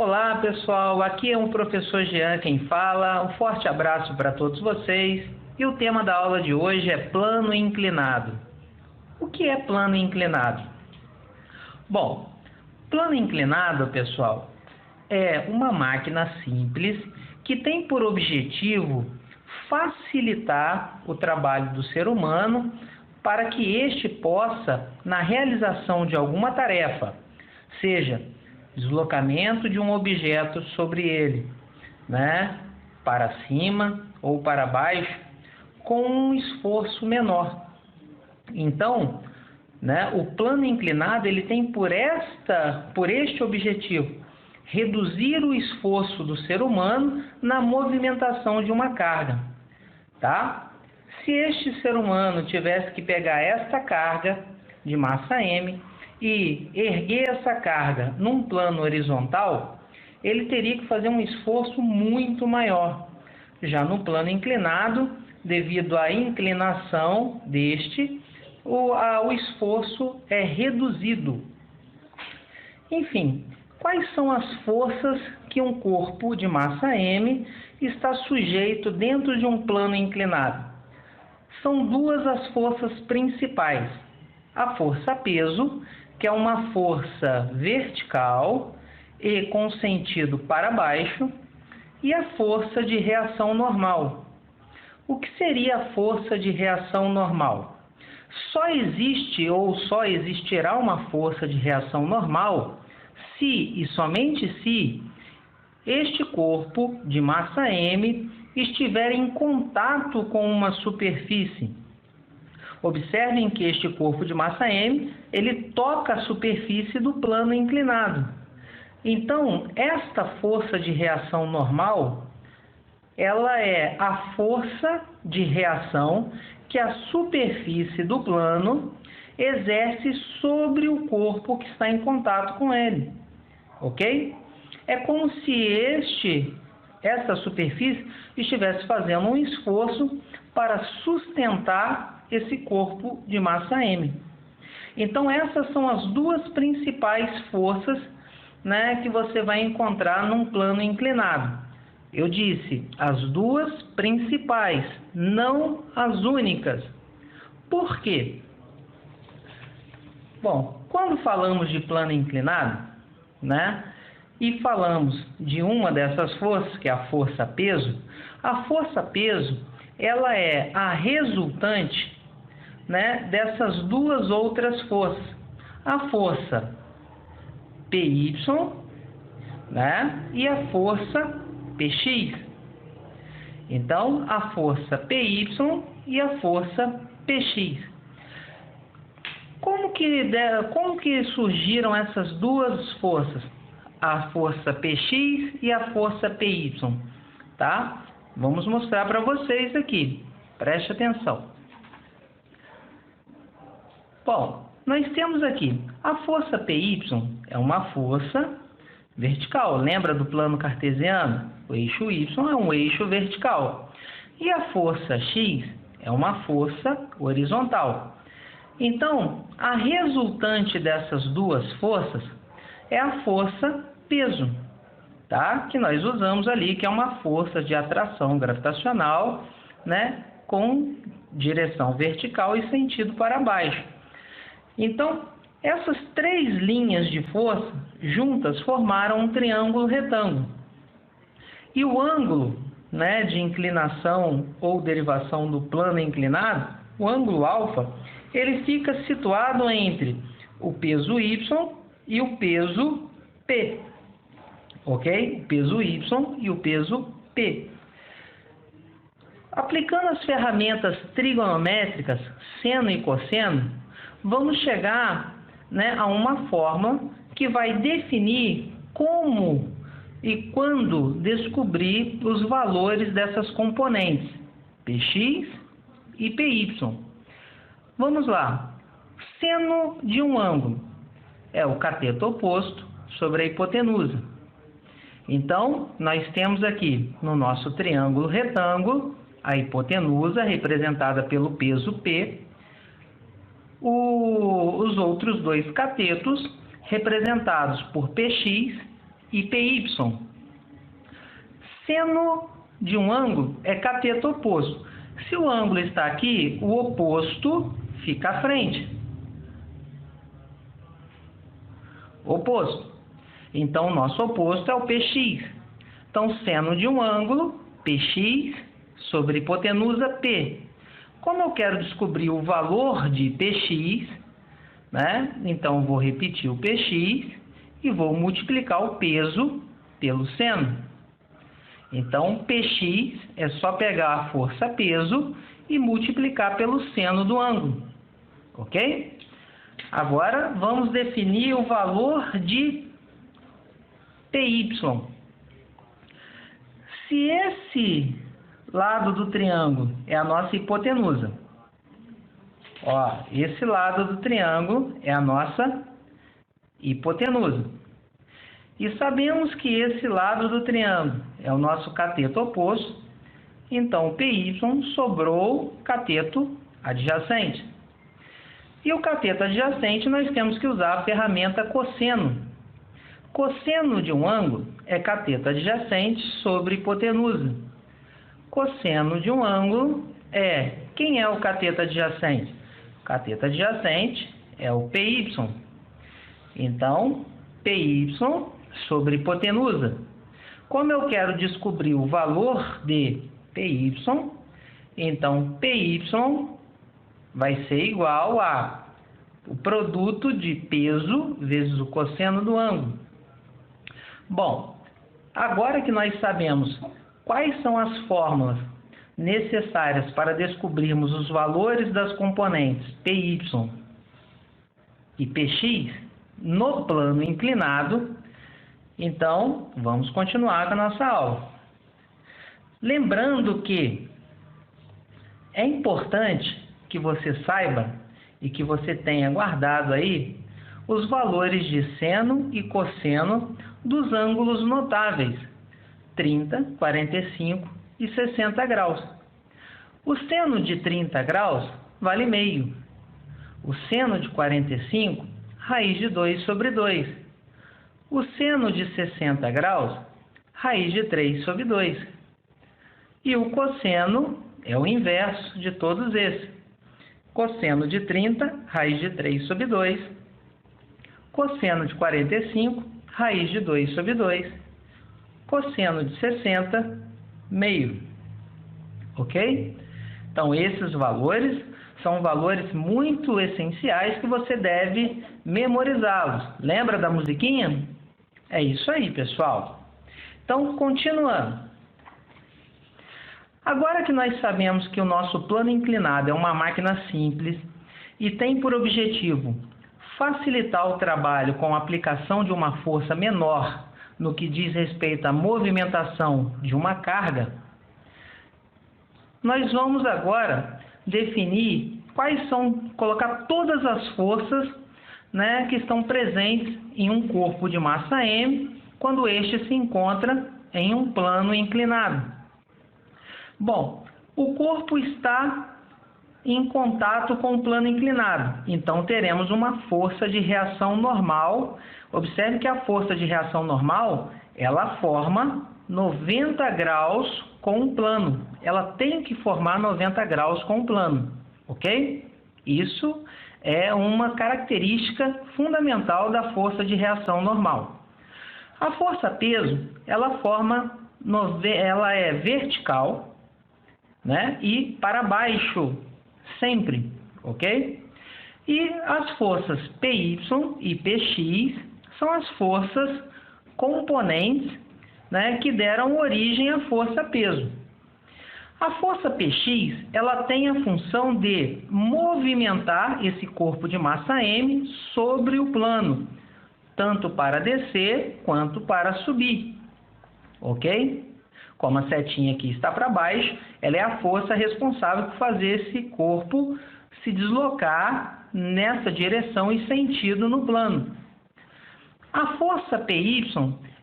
Olá pessoal, aqui é o professor Jean quem fala, um forte abraço para todos vocês e o tema da aula de hoje é plano inclinado. O que é plano inclinado? Bom, plano inclinado, pessoal, é uma máquina simples que tem por objetivo facilitar o trabalho do ser humano para que este possa, na realização de alguma tarefa, seja deslocamento de um objeto sobre ele, para cima ou para baixo, com um esforço menor. Então, o plano inclinado ele tem por este objetivo, reduzir o esforço do ser humano na movimentação de uma carga, tá? Se este ser humano tivesse que pegar esta carga de massa M e erguer essa carga num plano horizontal, ele teria que fazer um esforço muito maior. Já no plano inclinado, devido à inclinação deste, o esforço é reduzido. Enfim, quais são as forças que um corpo de massa M está sujeito dentro de um plano inclinado? São duas as forças principais. A força-peso, que é uma força vertical e com sentido para baixo, e a força de reação normal. O que seria a força de reação normal? Só existe ou só existirá uma força de reação normal se e somente se este corpo de massa M estiver em contato com uma superfície. Observem que este corpo de massa M, ele toca a superfície do plano inclinado. Então, esta força de reação normal, ela é a força de reação que a superfície do plano exerce sobre o corpo que está em contato com ele. Ok? É como se esta superfície estivesse fazendo um esforço para sustentar esse corpo de massa M. Então, essas são as duas principais forças, que você vai encontrar num plano inclinado. Eu disse, as duas principais, não as únicas. Por quê? Bom, quando falamos de plano inclinado, e falamos de uma dessas forças, que é a força-peso, ela é a resultante dessas duas outras forças. A força PY, e a força PX. Então, a força PY e a força PX. Como que surgiram essas duas forças? A força PX e a força PY, tá? Vamos mostrar para vocês aqui. Preste atenção. Bom, nós temos aqui a força PY é uma força vertical. Lembra do plano cartesiano? O eixo Y é um eixo vertical. E a força X é uma força horizontal. Então, a resultante dessas duas forças é a força peso, tá? Que nós usamos ali, que é uma força de atração gravitacional, com direção vertical e sentido para baixo. Então, essas três linhas de força juntas formaram um triângulo retângulo. E o ângulo, de inclinação ou derivação do plano inclinado, o ângulo alfa, ele fica situado entre o peso Y e o peso P. Ok? O peso Y e o peso P. Aplicando as ferramentas trigonométricas, seno e cosseno, vamos chegar a uma fórmula que vai definir como e quando descobrir os valores dessas componentes, Px e Py. Vamos lá. Seno de um ângulo é o cateto oposto sobre a hipotenusa. Então, nós temos aqui no nosso triângulo retângulo a hipotenusa representada pelo peso P, os outros dois catetos representados por Px e PY. Seno de um ângulo é cateto oposto. Se o ângulo está aqui, o oposto fica à frente. Oposto. Então, o nosso oposto é o PX. Então, seno de um ângulo, PX, sobre hipotenusa P. Como eu quero descobrir o valor de PX, né? Então, vou repetir o PX e vou multiplicar o peso pelo seno. Então, PX é só pegar a força peso e multiplicar pelo seno do ângulo. Ok? Agora, vamos definir o valor de PY. Se esse lado do triângulo é a nossa hipotenusa, ó, esse lado do triângulo é a nossa hipotenusa. E sabemos que esse lado do triângulo é o nosso cateto oposto, então PY sobrou cateto adjacente. E o cateto adjacente nós temos que usar a ferramenta cosseno. Cosseno de um ângulo é cateto adjacente sobre hipotenusa. Cosseno de um ângulo quem é o cateto adjacente? O cateto adjacente é o PY. Então, PY sobre hipotenusa. Como eu quero descobrir o valor de PY, então PY vai ser igual a o produto de peso vezes o cosseno do ângulo. Bom, agora que nós sabemos quais são as fórmulas necessárias para descobrirmos os valores das componentes PY e PX no plano inclinado, então vamos continuar com a nossa aula. Lembrando que é importante que você saiba e que você tenha guardado aí os valores de seno e cosseno dos ângulos notáveis 30, 45 e 60 graus. O seno de 30 graus vale meio. O seno de 45, raiz de 2 sobre 2. O seno de 60 graus, raiz de 3 sobre 2. E o cosseno é o inverso de todos esses. Cosseno de 30, raiz de 3 sobre 2. Cosseno de 45, raiz de 2 sobre 2. Cosseno de 60, meio. Ok? Então, esses valores são valores muito essenciais que você deve memorizá-los. Lembra da musiquinha? É isso aí, pessoal. Então, continuando. Agora que nós sabemos que o nosso plano inclinado é uma máquina simples e tem por objetivo facilitar o trabalho com a aplicação de uma força menor no que diz respeito à movimentação de uma carga, nós vamos agora definir colocar todas as forças, né, que estão presentes em um corpo de massa M quando este se encontra em um plano inclinado. Bom, o corpo está em contato com o plano inclinado, então teremos uma força de reação normal. Observe que a força de reação normal, ela forma 90 graus com o plano. Ela tem que formar 90 graus com o plano, ok? Isso é uma característica fundamental da força de reação normal. A força-peso, ela é vertical, né? E para baixo, sempre, ok? E as forças PY e PX são as forças componentes, né, que deram origem à força-peso. A força PX, ela tem a função de movimentar esse corpo de massa M sobre o plano, tanto para descer quanto para subir, ok? Como a setinha aqui está para baixo, ela é a força responsável por fazer esse corpo se deslocar nessa direção e sentido no plano. A força PY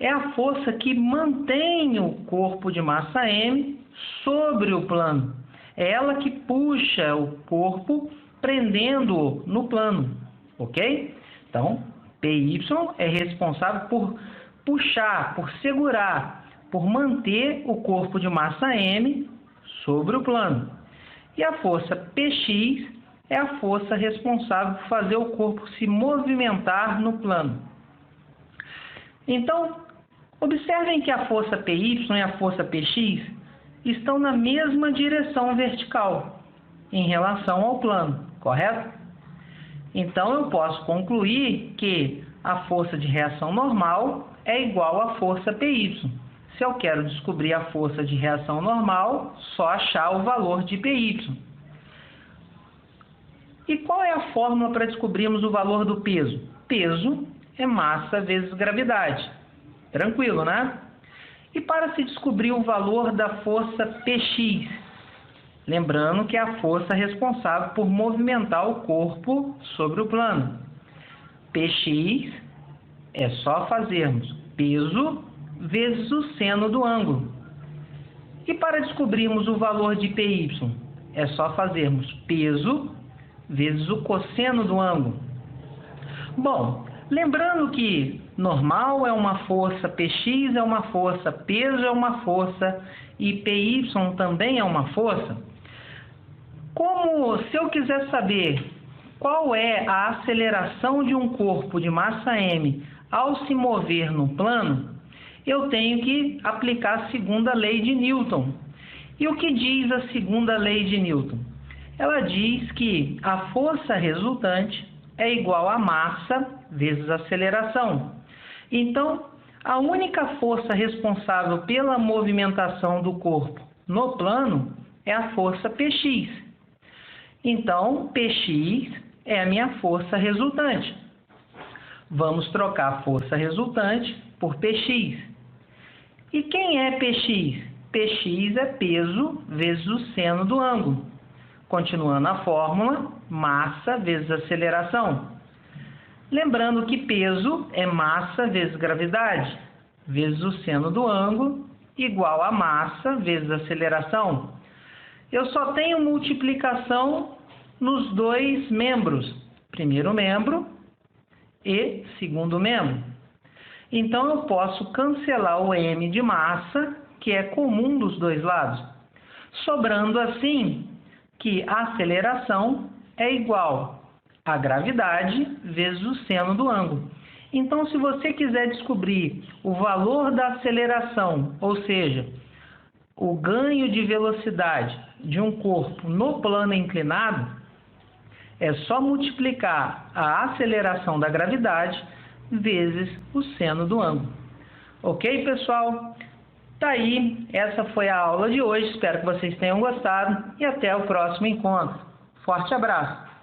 é a força que mantém o corpo de massa M sobre o plano. É ela que puxa o corpo, prendendo-o no plano, ok? Então, PY é responsável por puxar, por segurar, por manter o corpo de massa M sobre o plano. E a força Px é a força responsável por fazer o corpo se movimentar no plano. Então, observem que a força Py e a força Px estão na mesma direção vertical em relação ao plano, correto? Então, eu posso concluir que a força de reação normal é igual à força Py. Se eu quero descobrir a força de reação normal, só achar o valor de Py. E qual é a fórmula para descobrirmos o valor do peso? Peso é massa vezes gravidade. Tranquilo, né? E para se descobrir o valor da força Px? Lembrando que é a força responsável por movimentar o corpo sobre o plano. Px é só fazermos peso vezes o seno do ângulo. E para descobrirmos o valor de Py, é só fazermos peso vezes o cosseno do ângulo. Bom, lembrando que normal é uma força, Px é uma força, peso é uma força e Py também é uma força, como se eu quiser saber qual é a aceleração de um corpo de massa M ao se mover no plano, eu tenho que aplicar a segunda lei de Newton. E o que diz a segunda lei de Newton? Ela diz que a força resultante é igual a massa vezes aceleração. Então, a única força responsável pela movimentação do corpo no plano é a força Px. Então, Px é a minha força resultante. Vamos trocar a força resultante por Px. E quem é Px? Px é peso vezes o seno do ângulo. Continuando a fórmula, massa vezes aceleração. Lembrando que peso é massa vezes gravidade, vezes o seno do ângulo, igual a massa vezes aceleração. Eu só tenho multiplicação nos dois membros, primeiro membro e segundo membro. Então, eu posso cancelar o m de massa, que é comum dos dois lados, sobrando assim que a aceleração é igual a gravidade vezes o seno do ângulo. Então, se você quiser descobrir o valor da aceleração, ou seja, o ganho de velocidade de um corpo no plano inclinado, é só multiplicar a aceleração da gravidade vezes o seno do ângulo. Ok, pessoal? Tá aí, essa foi a aula de hoje. Espero que vocês tenham gostado e até o próximo encontro. Forte abraço!